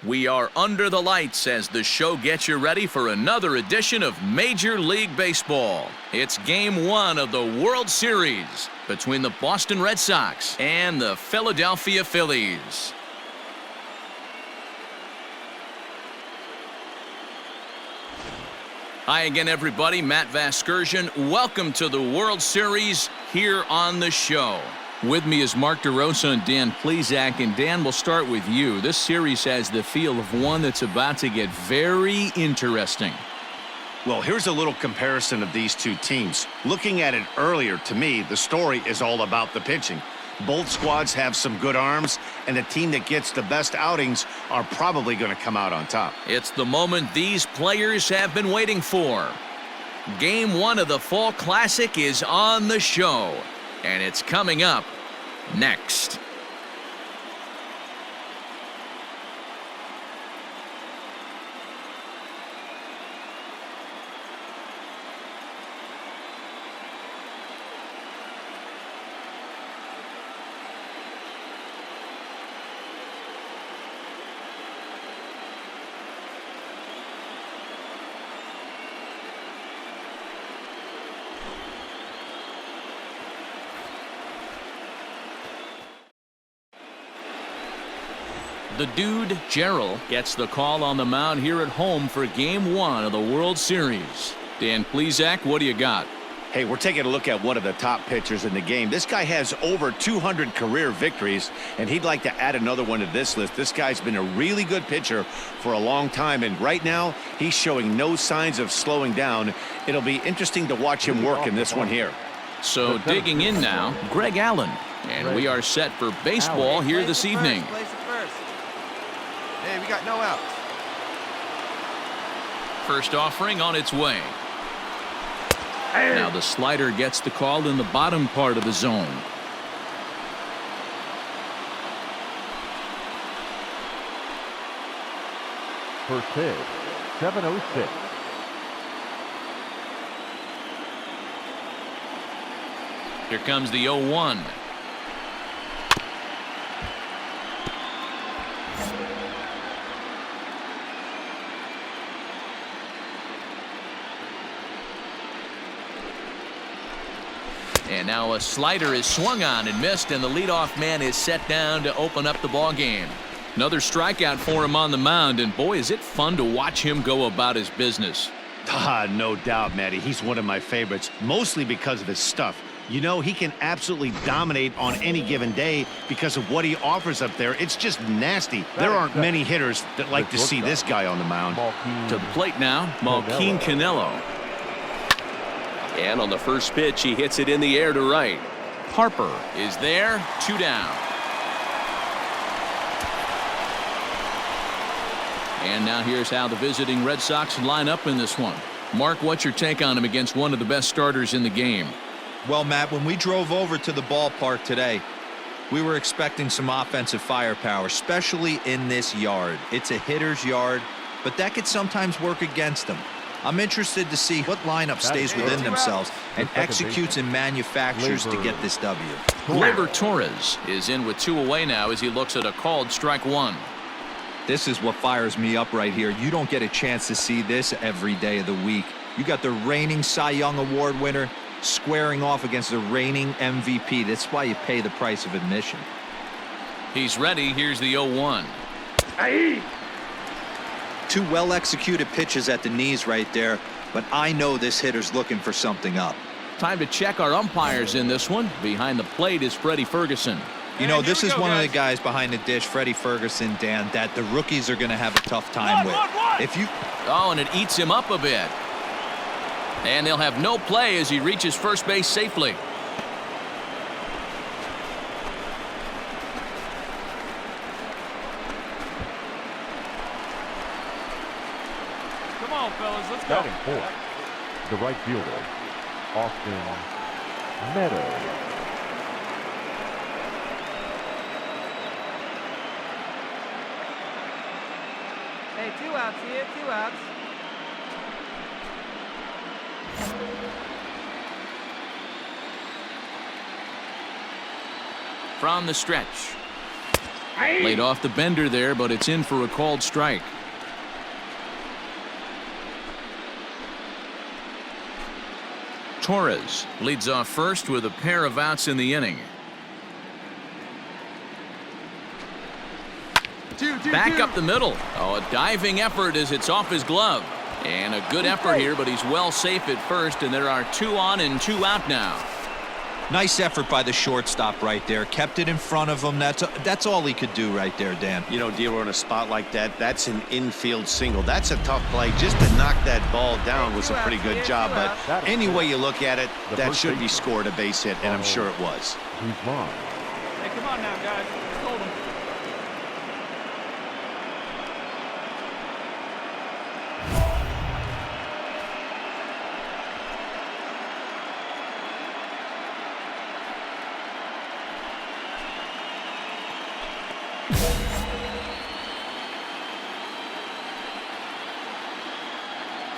We are under the lights as the show gets you ready for another edition of Major League Baseball. It's Game 1 of the World Series between the Boston Red Sox and the Philadelphia Phillies. Hi again, everybody. Matt Vasgersian. Welcome to the World Series here on the show. With me is Mark DeRosa and Dan Plesac. And Dan, we'll start with you. This series has the feel of one that's about to get very interesting. Well, here's a little comparison of these two teams. Looking at it earlier, to me, the story is all about the pitching. Both squads have some good arms, and the team that gets the best outings are probably going to come out on top. It's the moment these players have been waiting for. Game 1 of the Fall Classic is on the show, and it's coming up next. The dude, Gerald, gets the call on the mound here at home for Game 1 of the World Series. Dan Plesac, what do you got? Hey, we're taking a look at one of the top pitchers in the game. This guy has over 200 career victories, and he'd like to add another one to this list. This guy's been a really good pitcher for a long time, and right now he's showing no signs of slowing down. It'll be interesting to watch him work in this one here. So digging in now, Greg Allen. And we are set for baseball here this evening. Hey, we got no outs. First offering on its way. Now the slider gets the call in the bottom part of the zone. First pitch, 7:06. Here comes the 0-1. And now a slider is swung on and missed, and the leadoff man is set down to open up the ball game. Another strikeout for him on the mound, and boy, is it fun to watch him go about his business. No doubt, Matty. He's one of my favorites, mostly because of his stuff. You know, he can absolutely dominate on any given day because of what he offers up there. It's just nasty. There aren't many hitters that like to see this guy on the mound. To the plate now, Malquin Canelo. And on the first pitch, he hits it in the air to right. Harper is there, 2 down. And now here's how the visiting Red Sox line up in this one. Mark, what's your take on him against one of the best starters in the game? Well, Matt, when we drove over to the ballpark today, we were expecting some offensive firepower, especially in this yard. It's a hitter's yard, but that could sometimes work against them. I'm interested to see what lineup stays within themselves and executes and manufactures to get this W. Gleyber Torres is in with 2 away now as he looks at a called strike 1. This is what fires me up right here. You don't get a chance to see this every day of the week. You got the reigning Cy Young Award winner squaring off against the reigning MVP. That's why you pay the price of admission. He's ready. Here's the 0-1. Two well-executed pitches at the knees right there, but I know this hitter's looking for something up. Time to check our umpires in this one. Behind the plate is Freddie Ferguson. You know, this is one of the guys behind the dish, Freddie Ferguson, Dan, that the rookies are going to have a tough time with. Oh, and it eats him up a bit. And they'll have no play as he reaches first base safely. Come on, fellas, let's go. Batting fourth, the right fielder, Austin Meadows. Hey, 2 outs here, 2 outs. From the stretch. Laid off the bender there, but it's in for a called strike. Torres leads off first with a pair of outs in the inning. Back up the middle. Oh, a diving effort as it's off his glove. And a good effort here, but he's well safe at first, and there are 2 on and 2 out now. Nice effort by the shortstop right there. Kept it in front of him. That's all he could do right there, Dan. You know, Dealer, in a spot like that, that's an infield single. That's a tough play. Just to knock that ball down was a pretty good job. But any way you look at it, that should be scored a base hit, and I'm sure it was. Hey, come on now, guys. Let's hold him.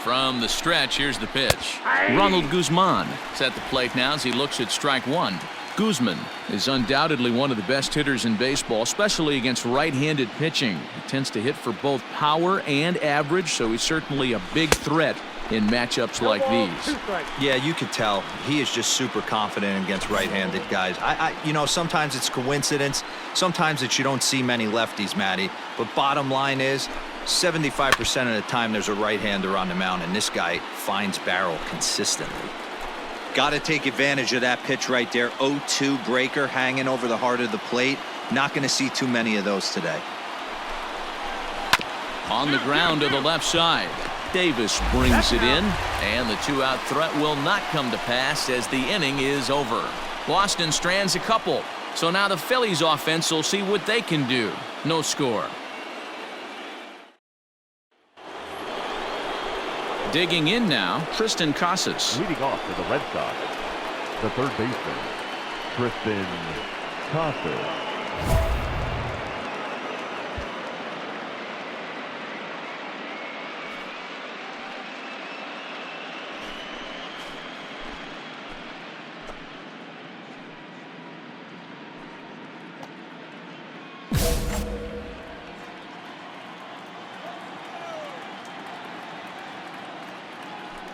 From the stretch, here's the pitch. Ronald Guzman is at the plate now as he looks at strike one. Guzman is undoubtedly one of the best hitters in baseball, especially against right-handed pitching. He tends to hit for both power and average, so he's certainly a big threat in matchups like these. Yeah, you could tell he is just super confident against right-handed guys. You know, sometimes it's coincidence. Sometimes it's you don't see many lefties, Matty. But bottom line is, 75% of the time there's a right-hander on the mound, and this guy finds barrel consistently. Got to take advantage of that pitch right there. 0-2 breaker hanging over the heart of the plate. Not going to see too many of those today. On the ground to the left side. Davis brings it in, and the 2-out threat will not come to pass as the inning is over. Boston strands a couple, so now the Phillies offense will see what they can do. No score. Digging in now, Tristan Casas. Leading off for the Red Sox, the third baseman, Tristan Casas.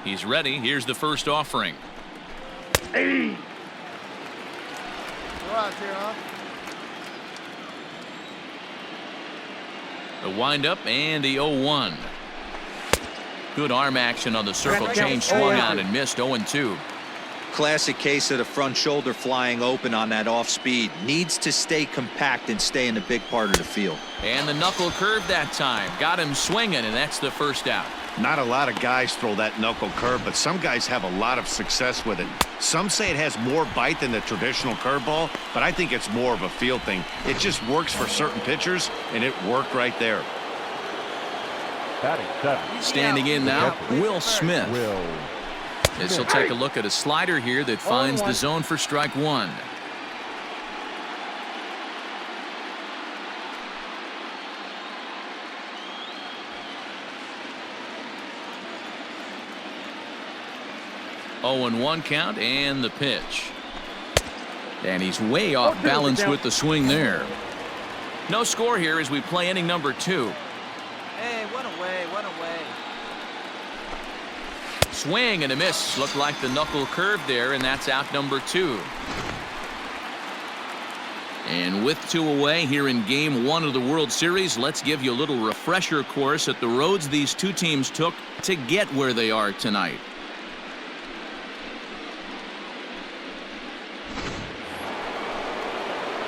He's ready. Here's the first offering. Go out here, huh? The windup and the 0-1. Good arm action on the circle change, swung on and missed. 0-2. Classic case of the front shoulder flying open on that off speed. Needs to stay compact and stay in the big part of the field. And the knuckle curve that time. Got him swinging, and that's the first out. Not a lot of guys throw that knuckle curve, but some guys have a lot of success with it. Some say it has more bite than the traditional curveball, but I think it's more of a feel thing. It just works for certain pitchers, and it worked right there. Batting seven. Standing in now, Will Smith. This will take a look at a slider here that finds the zone for strike one. Oh, 0-1 count and the pitch. And he's way off balance with the swing there. No score here as we play inning number 2. Hey, one away, one away. Swing and a miss. Looked like the knuckle curve there, and that's out number 2. And with 2 away here in Game 1 of the World Series, let's give you a little refresher course at the roads these two teams took to get where they are tonight.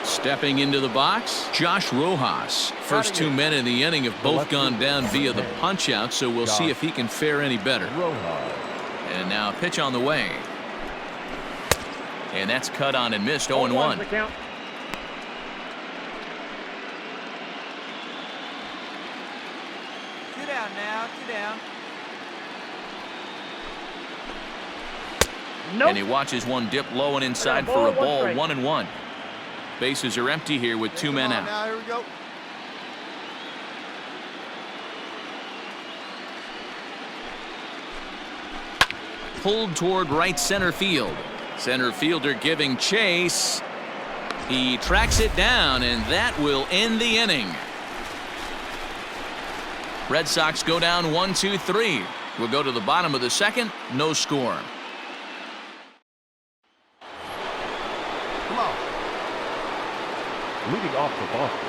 Stepping into the box, Josh Rojas. First 2 men in the inning have both gone down via the punch-out, so we'll see if he can fare any better. And now a pitch on the way. And that's cut on and missed. 0-1. 2 down now, 2 down. And he watches one dip low and inside for a ball. 1-1. Bases are empty here with 2 men out. Now, here we go. Pulled toward right center field. Center fielder giving chase. He tracks it down, and that will end the inning. Red Sox go down 1-2-3. We'll go to the bottom of the second. No score. Come on. Leading off for Boston,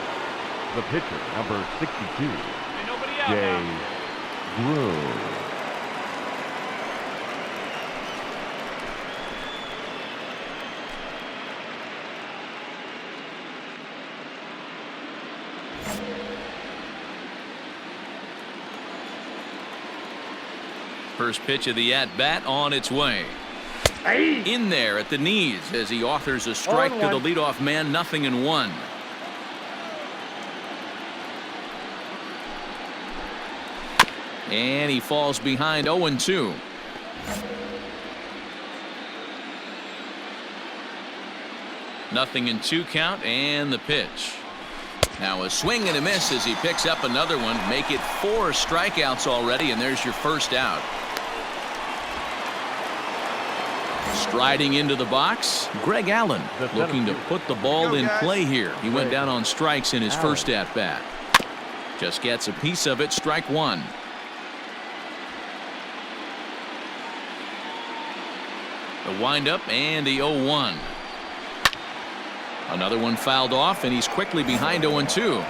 the pitcher, number 62, Ain't nobody out Jay now. Groove. First pitch of the at-bat on its way. In there at the knees as he offers a strike to the leadoff man. 0-1. And he falls behind 0-2. Nothing in 2 count, and the pitch. Now a swing and a miss as he picks up another one. Make it 4 strikeouts already, and there's your first out. Striding into the box, Greg Allen looking to put the ball in play here. He went down on strikes in his first at-bat. Just gets a piece of it. Strike 1. The windup and the 0-1. Another one fouled off, and he's quickly behind 0-2.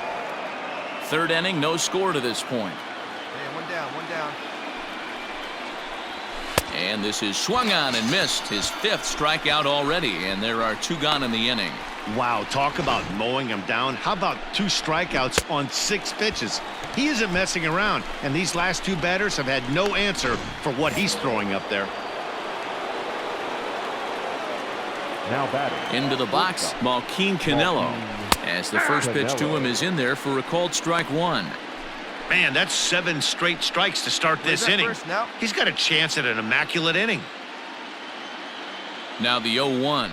Third inning, no score to this point. Hey, one down, one down. And this is swung on and missed. His 5th strikeout already, and there are 2 gone in the inning. Wow, talk about mowing him down. How about 2 strikeouts on 6 pitches? He isn't messing around, and these last 2 batters have had no answer for what he's throwing up there. Now batting. Into the box, Malquin Canelo, as the first pitch to him is in there for a called strike 1. Man, that's 7 straight strikes to start this inning. He's got a chance at an immaculate inning. Now the 0-1.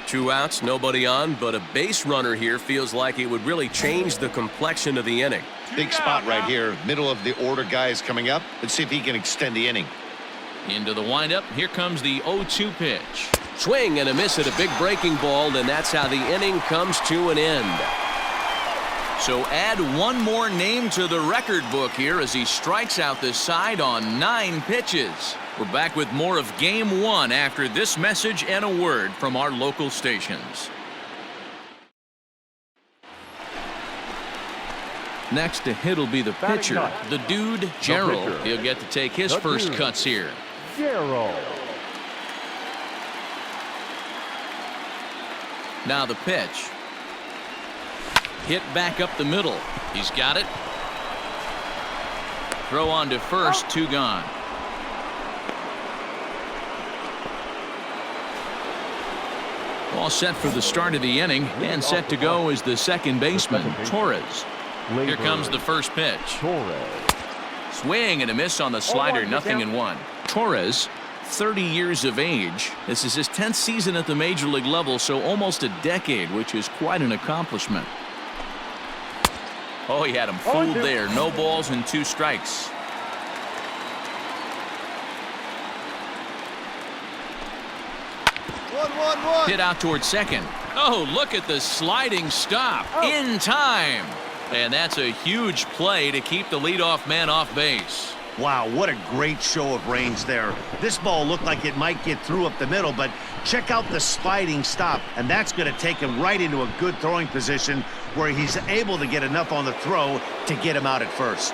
2 outs, nobody on, but a base runner here feels like it would really change the complexion of the inning. Big spot right here. Middle of the order guy is coming up. Let's see if he can extend the inning. Into the windup. Here comes the 0-2 pitch. Swing and a miss at a big breaking ball, and that's how the inning comes to an end. So add one more name to the record book here as he strikes out the side on 9 pitches. We're back with more of Game 1 after this message and a word from our local stations. Next to hit will be the pitcher, the dude, Gerald. He'll get to take his first cuts here. Gerald. Now the pitch. Hit back up the middle. He's got it. Throw on to first, 2 gone. All set for the start of the inning, and set to go is the second baseman, Torres. Here comes the first pitch. Torres. Swing and a miss on the slider, 0-1. Torres, 30 years of age. This is his 10th season at the major league level, so almost a decade, which is quite an accomplishment. Oh, he had him fooled there. No balls and 2 strikes. One. Hit out towards second. Oh, look at the sliding stop. In time. And that's a huge play to keep the leadoff man off base. Wow, what a great show of range there. This ball looked like it might get through up the middle, but check out the sliding stop, and that's going to take him right into a good throwing position where he's able to get enough on the throw to get him out at first.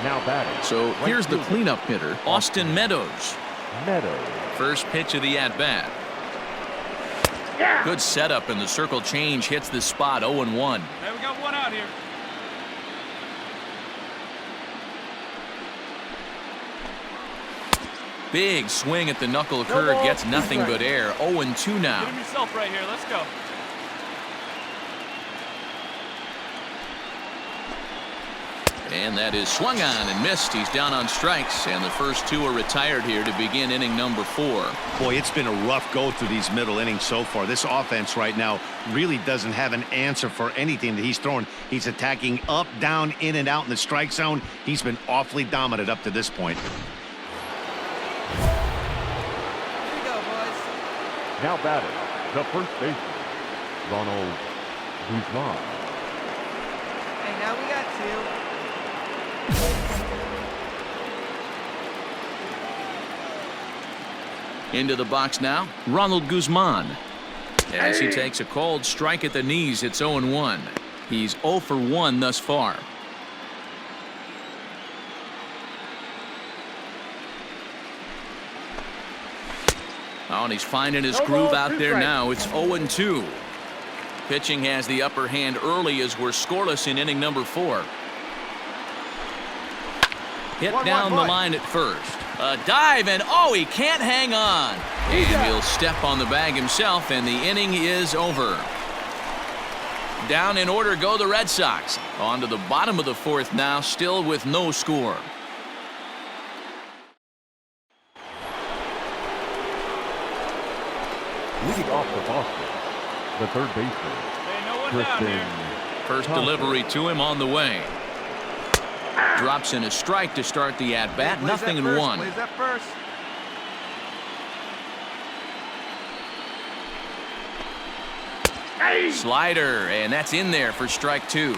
Now batting. So here's the cleanup hitter, Austin Meadows. First pitch of the at-bat. Good setup, and the circle change hits the spot. 0-1. Hey, we got 1 out here. Big swing at the knuckle curve, gets nothing but air. 0-2 now. Get him yourself right here. Let's go. And that is swung on and missed. He's down on strikes, and the first 2 are retired here to begin inning number 4. Boy, it's been a rough go through these middle innings so far. This offense right now really doesn't have an answer for anything that he's throwing. He's attacking up, down, in, and out in the strike zone. He's been awfully dominant up to this point. Now batting, the first baseman, Ronald Guzman. Hey, now we got two. Into the box now, Ronald Guzman. As he takes a cold strike at the knees, it's 0-1. He's 0 for 1 thus far. Oh, and he's finding his groove out there now. It's 0-2. Pitching has the upper hand early as we're scoreless in inning number 4. Hit down the line at first. A dive, and oh, he can't hang on. And he'll step on the bag himself, and the inning is over. Down in order go the Red Sox. On to the bottom of the 4th now, still with no score. Leading off for Boston, the third baseman, Hey, no one down Tristan here. First Thompson. delivery to him on the way. Drops in a strike to start the at-bat. Plays Nothing that in first, 1. Plays that first. Slider, and that's in there for strike 2.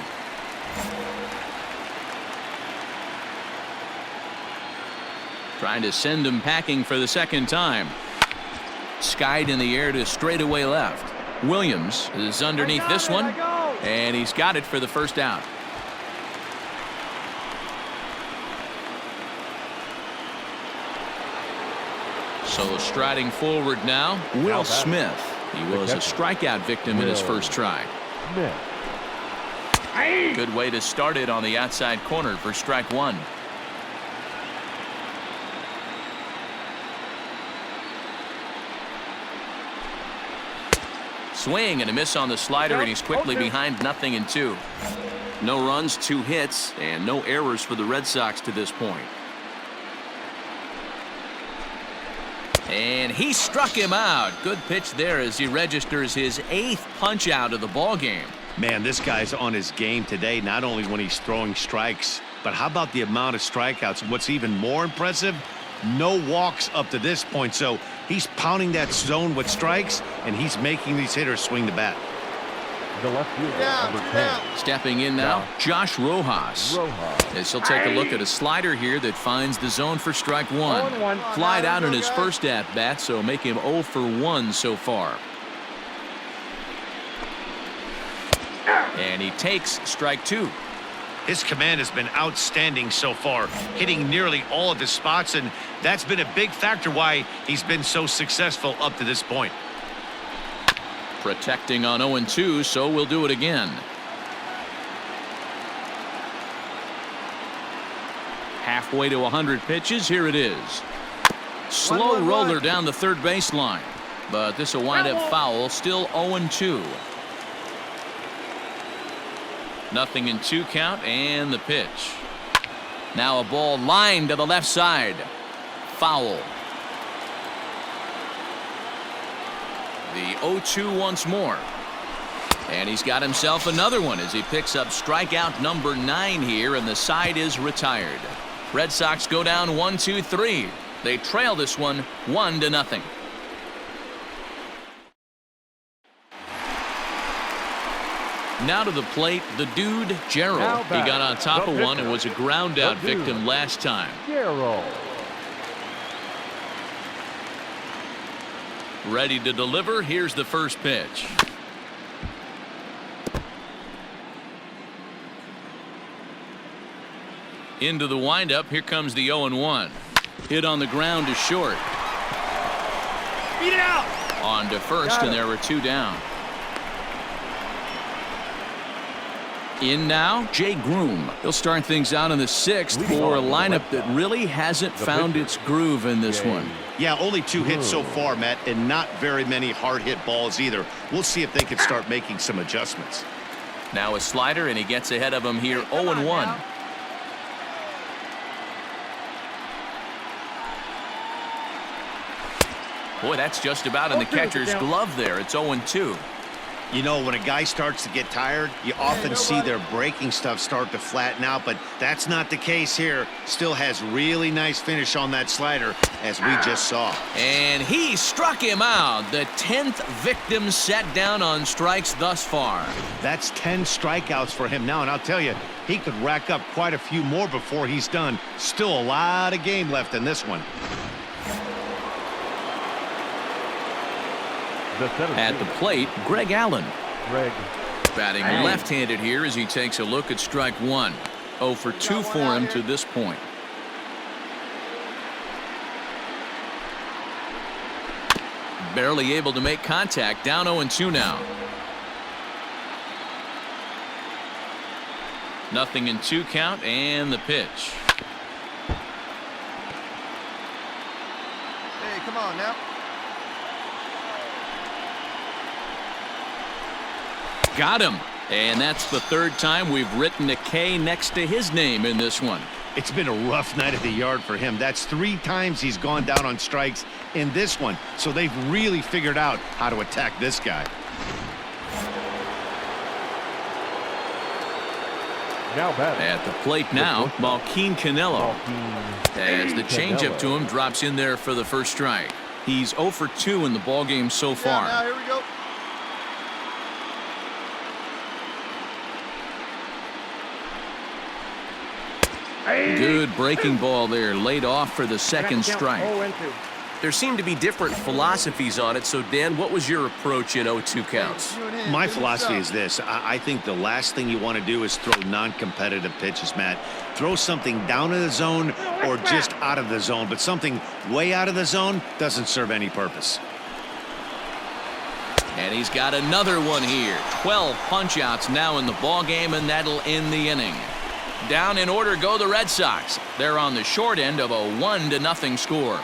Trying to send him packing for the second time. Skied in the air to straightaway left. Williams is underneath this one, and he's got it for the first out. So striding forward now, Will Smith. He was a strikeout victim in his first try. Smith. Good way to start it on the outside corner for strike 1. Swing and a miss on the slider, and he's quickly behind 0-2. No runs, 2 hits, and no errors for the Red Sox to this point. And he struck him out. Good pitch there as he registers his 8th punch out of the ball game. Man, this guy's on his game today, not only when he's throwing strikes, but how about the amount of strikeouts? What's even more impressive, no walks up to this point. So he's pounding that zone with strikes, and he's making these hitters swing the bat. The left fielder, Down, number 10, down. Stepping in now, Josh Rojas. As he'll take a look at a slider here that finds the zone for strike 1. Flied out in his first at-bat, so make him 0 for 1 so far. And he takes strike 2. His command has been outstanding so far, hitting nearly all of his spots, and that's been a big factor why he's been so successful up to this point. Protecting on 0-2, so we'll do it again. Halfway to 100 pitches, here it is. Slow roller down the third baseline, but this will wind up foul, still 0-2. 0-2 count, and the pitch. Now a ball lined to the left side. Foul. The 0-2 once more. And he's got himself another one as he picks up strikeout number 9 here, and the side is retired. Red Sox go down 1-2-3. They trail this one 1-0. Now to the plate, the dude, Gerald. He got on top of one and was a ground out victim last time. Gerald. Ready to deliver. Here's the first pitch. Into the windup. Here comes the 0-1. Hit on the ground is short. Beat it out. On to first, and there were 2 down. In now, Jay Groom. He'll start things out in the 6th for a lineup that really hasn't found its groove in this one. Yeah, only 2 hits so far, Matt, and not very many hard hit balls either. We'll see if they can start making some adjustments. Now a slider, and he gets ahead of him here, 0-1. Boy, that's just about in the catcher's glove there. It's 0-2. You know, when a guy starts to get tired, you often see their breaking stuff start to flatten out, but that's not the case here. Still has really nice finish on that slider, as we just saw. And he struck him out. The 10th victim set down on strikes thus far. That's 10 strikeouts for him now, and I'll tell you, he could rack up quite a few more before he's done. Still a lot of game left in this one. At the plate, Greg Allen. Greg. Batting left-handed here as he takes a look at strike one. 0 for 2 for him to this point. Barely able to make contact. Down 0-2 now. 0-2 count and the pitch. Hey, come on now. Got him. And that's the 3rd time we've written a K next to his name in this one. It's been a rough night at the yard for him. That's 3 times he's gone down on strikes in this one. So they've really figured out how to attack this guy. Now batting. At the plate now, Malquin Canelo. As the changeup to him drops in there for the first strike. He's 0 for 2 in the ballgame so far. Now, here we go. Good breaking ball there, laid off for the second strike. There seem to be different philosophies on it. So, Dan, what was your approach in 0-2 counts? My philosophy is this. I think the last thing you want to do is throw non-competitive pitches, Matt. Throw something down in the zone or just out of the zone, but something way out of the zone doesn't serve any purpose. And he's got another one here. 12 punch-outs now in the ballgame, and that'll end the inning. Down in order go the Red Sox. They're on the short end of a 1-0 score.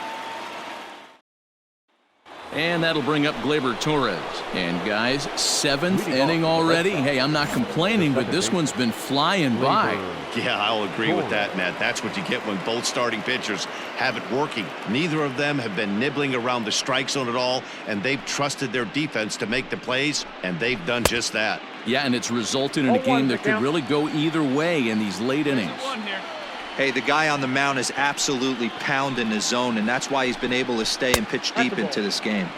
And that'll bring up Gleyber Torres. And guys, 7th inning already. Hey, I'm not complaining, but this one's been flying by. Yeah, I'll agree with that, Matt. That's what you get when both starting pitchers have it working. Neither of them have been nibbling around the strike zone at all, and they've trusted their defense to make the plays, and they've done just that. Yeah, and it's resulted in a game that could really go either way in these late innings. Hey, the guy on the mound is absolutely pounding the zone, and that's why he's been able to stay and pitch deep into this game.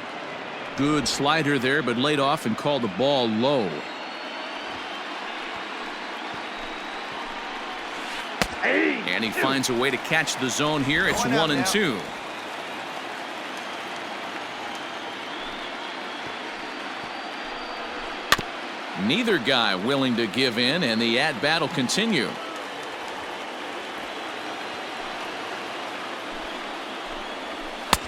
Good slider there, but laid off and called the ball low. And he finds a way to catch the zone here. It's 1-2. Neither guy willing to give in, and the at-bat will continue.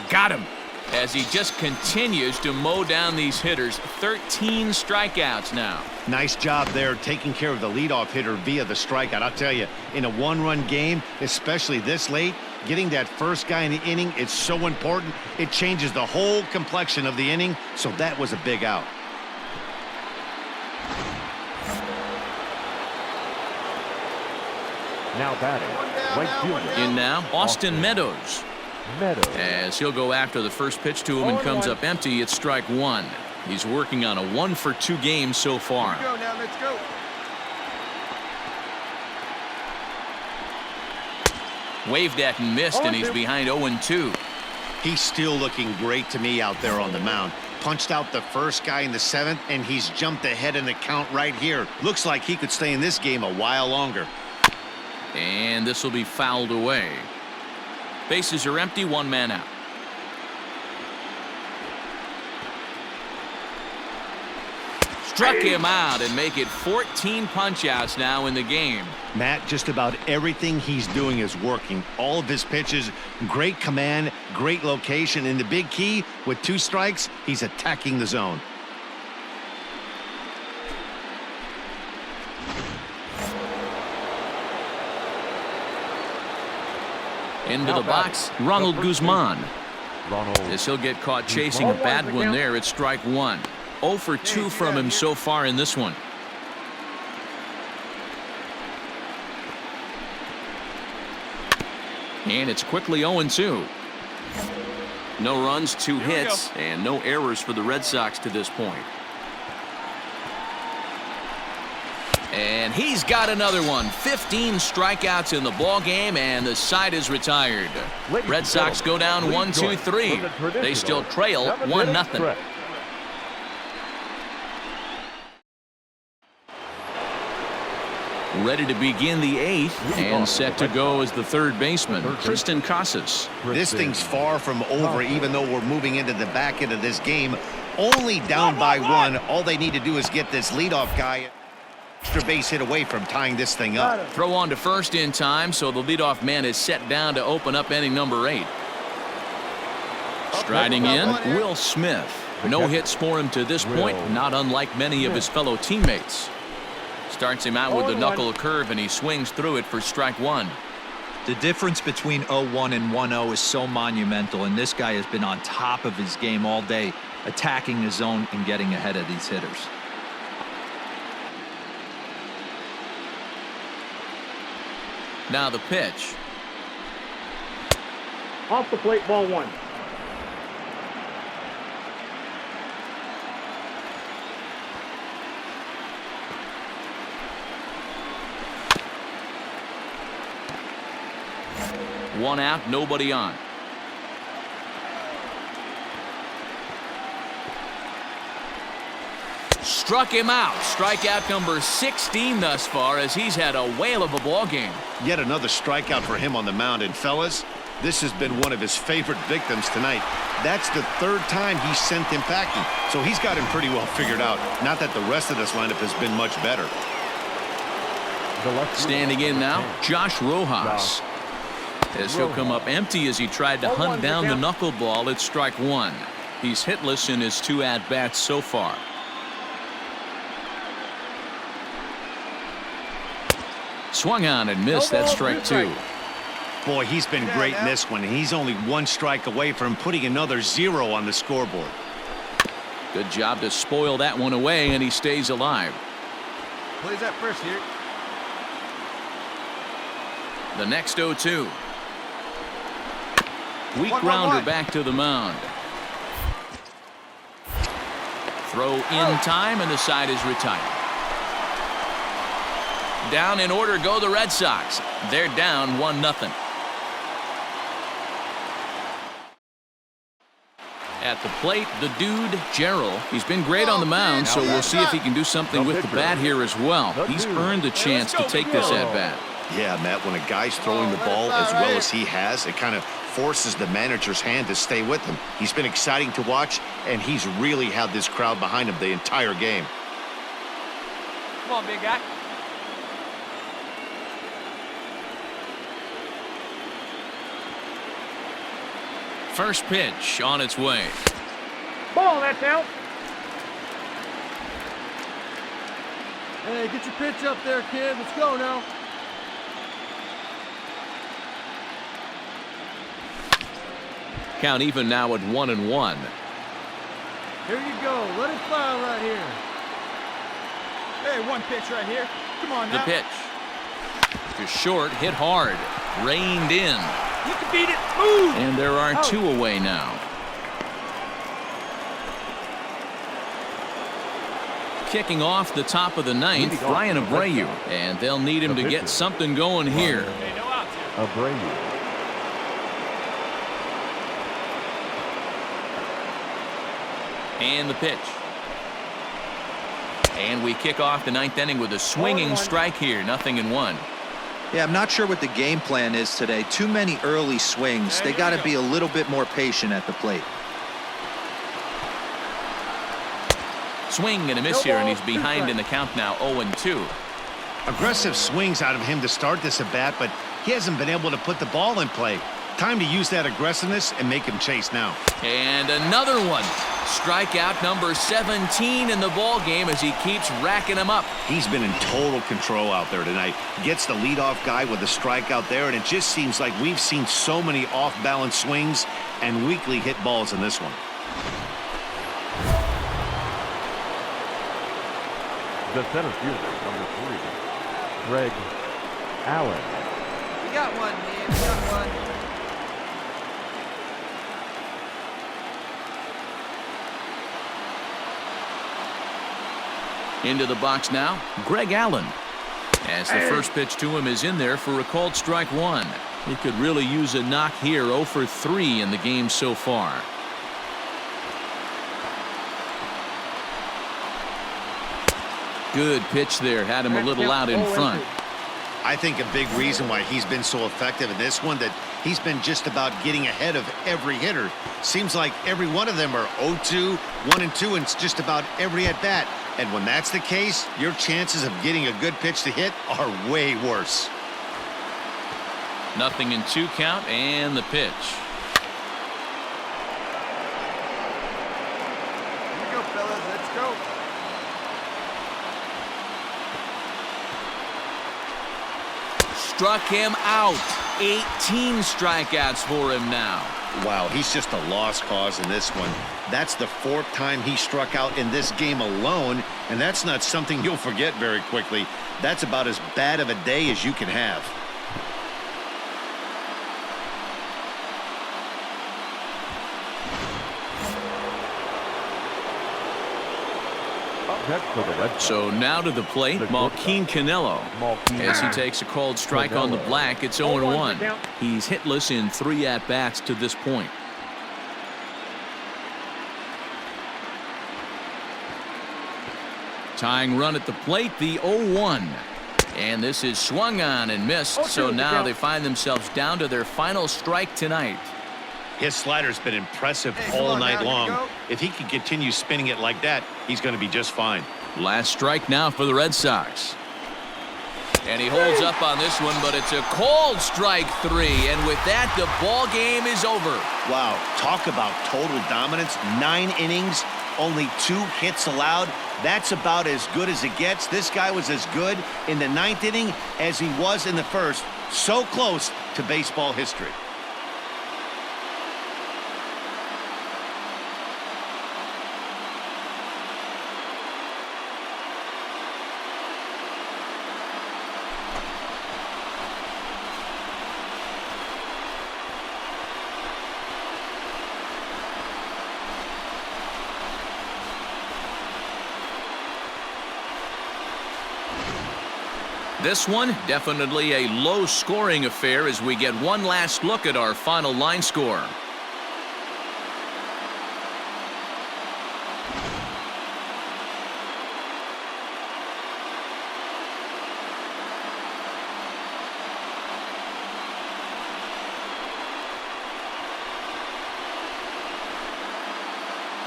Got him. As he just continues to mow down these hitters. 13 strikeouts now. Nice job there taking care of the leadoff hitter via the strikeout. I'll tell you, in a 1-run game, especially this late, getting that first guy in the inning is so important. It changes the whole complexion of the inning, so that was a big out. Now batting. Right fielder. In now, Austin Meadows. As he'll go after the first pitch to him and comes up empty, it's strike one. He's working on a 1 for 2 game so far. Go now, let's go. Waved at and missed, and he's behind 0-2. He's still looking great to me out there on the mound. Punched out the first guy in the 7th, and he's jumped ahead in the count right here. Looks like he could stay in this game a while longer. And this will be fouled away. Bases are empty, 1 man out. Struck him out and make it 14 punch-outs now in the game. Matt, just about everything he's doing is working. All of his pitches, great command, great location, and the big key, with 2 strikes, he's attacking the zone. Into the box, Ronald Guzman. As he'll get caught chasing a bad one there, it's strike one. 0 for 2 from him so far in this one. And it's quickly 0-2. No runs, 2 hits, and no errors for the Red Sox to this point. And he's got another one. 15 strikeouts in the ball game, and the side is retired. Red Sox go down 1-2-3. They still trail 1-0. Ready to begin the 8th and set to go as the third baseman, Tristan Casas. This thing's far from over, even though we're moving into the back end of this game. Only down by 1. All they need to do is get this leadoff guy extra base hit away from tying this thing up. Throw on to first in time, so the leadoff man is set down to open up inning number 8. Striding in, Will Smith. No hits for him to this point, not unlike many of his fellow teammates. Starts him out with the knuckle curve, and he swings through it for strike 1. The difference between 0-1 and 1-0 is so monumental, and this guy has been on top of his game all day, attacking the zone and getting ahead of these hitters. Now the pitch. Off the plate, ball 1. One out, nobody on. Struck him out. Strikeout number 16 thus far, as he's had a whale of a ball game. Yet another strikeout for him on the mound. And fellas, this has been one of his favorite victims tonight. That's the 3rd time he's sent him packing. So he's got him pretty well figured out. Not that the rest of this lineup has been much better. Standing in now, Josh Rojas. As he'll come up empty as he tried to hunt down the knuckleball at strike 1. He's hitless in his 2 at-bats so far. Swung on and missed. That's strike 2. Boy, he's been great in this one. He's only 1 strike away from putting another 0 on the scoreboard. Good job to spoil that one away, and he stays alive. Plays that first here. The next 0-2. Weak grounder back to the mound. Throw in time, and the side is retired. Down in order go the Red Sox. They're down 1-0. At the plate, the dude, Gerald. He's been great on the mound, so we'll see if he can do something with the bat here as well. He's earned the chance to take this at-bat. Yeah, Matt, when a guy's throwing the ball as well as he has, it kind of forces the manager's hand to stay with him. He's been exciting to watch, and he's really had this crowd behind him the entire game. Come on, big guy. First pitch on its way. Ball, that's out. Hey, get your pitch up there, kid. Let's go now. Count even now at 1-1. Here you go. Let it fly right here. Hey, 1 pitch right here. Come on The now. pitch. Just short, hit hard. Reined in. You can beat it. Move. And there are 2 away now. Kicking off the top of the 9th, Brian Abreu. And they'll need him to get something going here. Hey, no outs here. Abreu. And the pitch. And we kick off the 9th inning with a swinging strike here. 0-1. Yeah, I'm not sure what the game plan is today. Too many early swings. They got to be a little bit more patient at the plate. Swing and a miss here, and he's behind in the count now, 0-2. Aggressive swings out of him to start this at bat, but he hasn't been able to put the ball in play. Time to use that aggressiveness and make him chase now. And another one. Strikeout number 17 in the ball game as he keeps racking them up. He's been in total control out there tonight. Gets the leadoff guy with a strikeout there, and it just seems like we've seen so many off-balance swings and weakly hit balls in this one. The center fielder, number 3, Greg Allen. We got one, man. We got one. Into the box now, Greg Allen. As the first pitch to him is in there for a called strike one. He could really use a knock here. 0 for 3 in the game so far. Good pitch there. Had him a little out in front. I think a big reason why he's been so effective in this one, that he's been just about getting ahead of every hitter. Seems like every one of them are 0-2, 1-2, and it's just about every at bat. And when that's the case, your chances of getting a good pitch to hit are way worse. 0-2 count, and the pitch. Here we go, fellas. Let's go. Struck him out. 18 strikeouts for him now. Wow, he's just a lost cause in this one. That's the 4th time he struck out in this game alone, and that's not something you'll forget very quickly. That's about as bad of a day as you can have. Next for the Red Sox. So now to the plate, Malquin Canelo. As he takes a called strike on the black, it's 0-1. He's hitless in 3 at-bats to this point. Tying run at the plate, the 0-1. And this is swung on and missed, so now they find themselves down to their final strike tonight. His slider's been impressive all night long. If he can continue spinning it like that, he's going to be just fine. Last strike now for the Red Sox. And he holds up on this one, but it's a called strike 3. And with that, the ball game is over. Wow, talk about total dominance. 9 innings, only 2 hits allowed. That's about as good as it gets. This guy was as good in the 9th inning as he was in the 1st. So close to baseball history. This one, definitely a low-scoring affair as we get one last look at our final line score.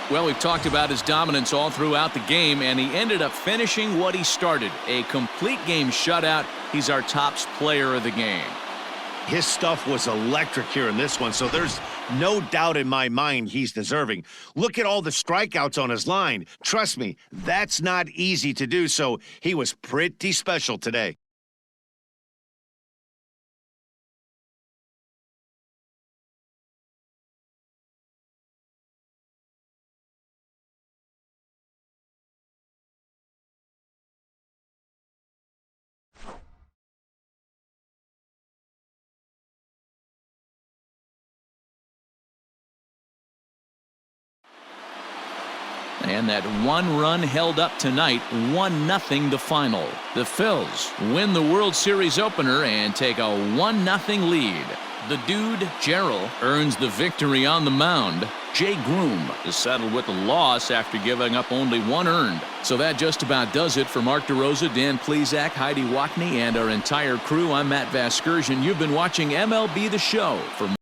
Well, we've talked about his dominance all throughout the game, and he ended up finishing what he started. A complete game shutout. He's our top player of the game. His stuff was electric here in this one, so there's no doubt in my mind he's deserving. Look at all the strikeouts on his line. Trust me, that's not easy to do, so he was pretty special today. And that one run held up tonight, 1-0 the final. The Phillies win the World Series opener and take a 1-0 lead. The dude, Gerald, earns the victory on the mound. Jay Groom is settled with a loss after giving up only 1 earned. So that just about does it for Mark DeRosa, Dan Plesac, Heidi Watney, and our entire crew. I'm Matt Vasgersian. You've been watching MLB The Show. For